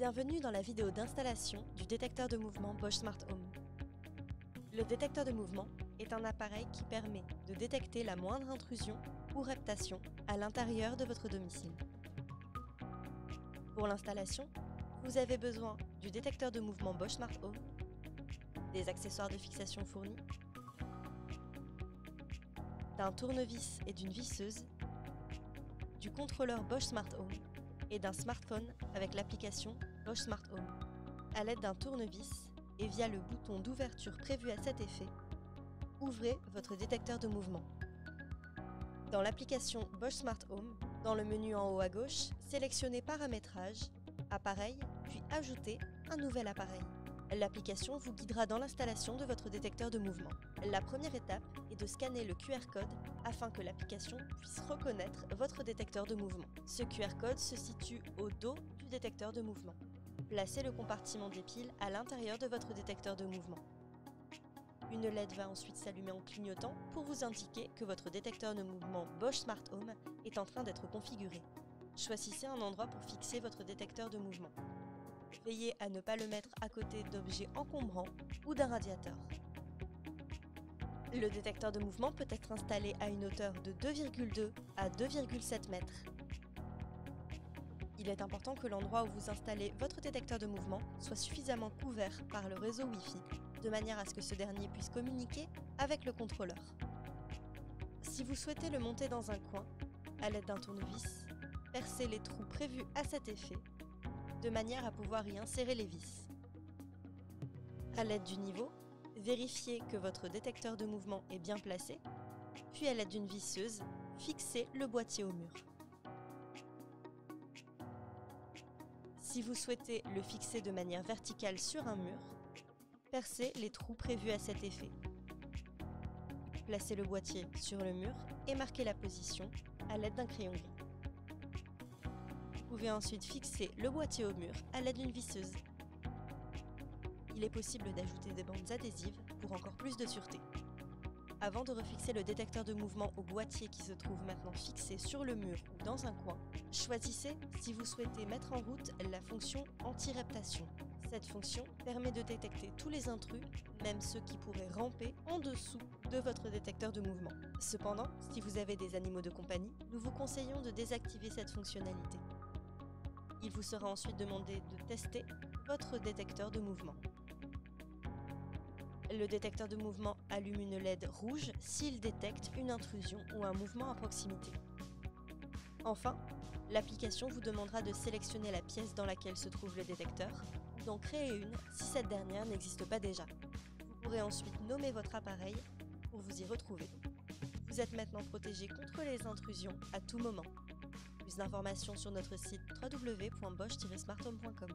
Bienvenue dans la vidéo d'installation du détecteur de mouvement Bosch Smart Home. Le détecteur de mouvement est un appareil qui permet de détecter la moindre intrusion ou reptation à l'intérieur de votre domicile. Pour l'installation, vous avez besoin du détecteur de mouvement Bosch Smart Home, des accessoires de fixation fournis, d'un tournevis et d'une visseuse, du contrôleur Bosch Smart Home et d'un smartphone avec l'application Bosch Smart Home. À l'aide d'un tournevis et via le bouton d'ouverture prévu à cet effet, ouvrez votre détecteur de mouvement. Dans l'application Bosch Smart Home, dans le menu en haut à gauche, sélectionnez Paramétrage, Appareil, puis Ajoutez un nouvel appareil. L'application vous guidera dans l'installation de votre détecteur de mouvement. La première étape est de scanner le QR code afin que l'application puisse reconnaître votre détecteur de mouvement. Ce QR code se situe au dos du détecteur de mouvement. Placez le compartiment des piles à l'intérieur de votre détecteur de mouvement. Une LED va ensuite s'allumer en clignotant pour vous indiquer que votre détecteur de mouvement Bosch Smart Home est en train d'être configuré. Choisissez un endroit pour fixer votre détecteur de mouvement. Veillez à ne pas le mettre à côté d'objets encombrants ou d'un radiateur. Le détecteur de mouvement peut être installé à une hauteur de 2,2 à 2,7 mètres. Il est important que l'endroit où vous installez votre détecteur de mouvement soit suffisamment couvert par le réseau Wi-Fi, de manière à ce que ce dernier puisse communiquer avec le contrôleur. Si vous souhaitez le monter dans un coin, à l'aide d'un tournevis, percez les trous prévus à cet effet, de manière à pouvoir y insérer les vis. À l'aide du niveau, vérifiez que votre détecteur de mouvement est bien placé, puis à l'aide d'une visseuse, fixez le boîtier au mur. Si vous souhaitez le fixer de manière verticale sur un mur, percez les trous prévus à cet effet. Placez le boîtier sur le mur et marquez la position à l'aide d'un crayon gris. Vous pouvez ensuite fixer le boîtier au mur à l'aide d'une visseuse. Il est possible d'ajouter des bandes adhésives pour encore plus de sûreté. Avant de refixer le détecteur de mouvement au boîtier qui se trouve maintenant fixé sur le mur ou dans un coin, choisissez si vous souhaitez mettre en route la fonction anti-reptation. Cette fonction permet de détecter tous les intrus, même ceux qui pourraient ramper en dessous de votre détecteur de mouvement. Cependant, si vous avez des animaux de compagnie, nous vous conseillons de désactiver cette fonctionnalité. Il vous sera ensuite demandé de tester votre détecteur de mouvement. Le détecteur de mouvement allume une LED rouge s'il détecte une intrusion ou un mouvement à proximité. Enfin, l'application vous demandera de sélectionner la pièce dans laquelle se trouve le détecteur ou d'en créer une si cette dernière n'existe pas déjà. Vous pourrez ensuite nommer votre appareil pour vous y retrouver. Vous êtes maintenant protégé contre les intrusions à tout moment. Plus d'informations sur notre site www.bosch-smarthome.com.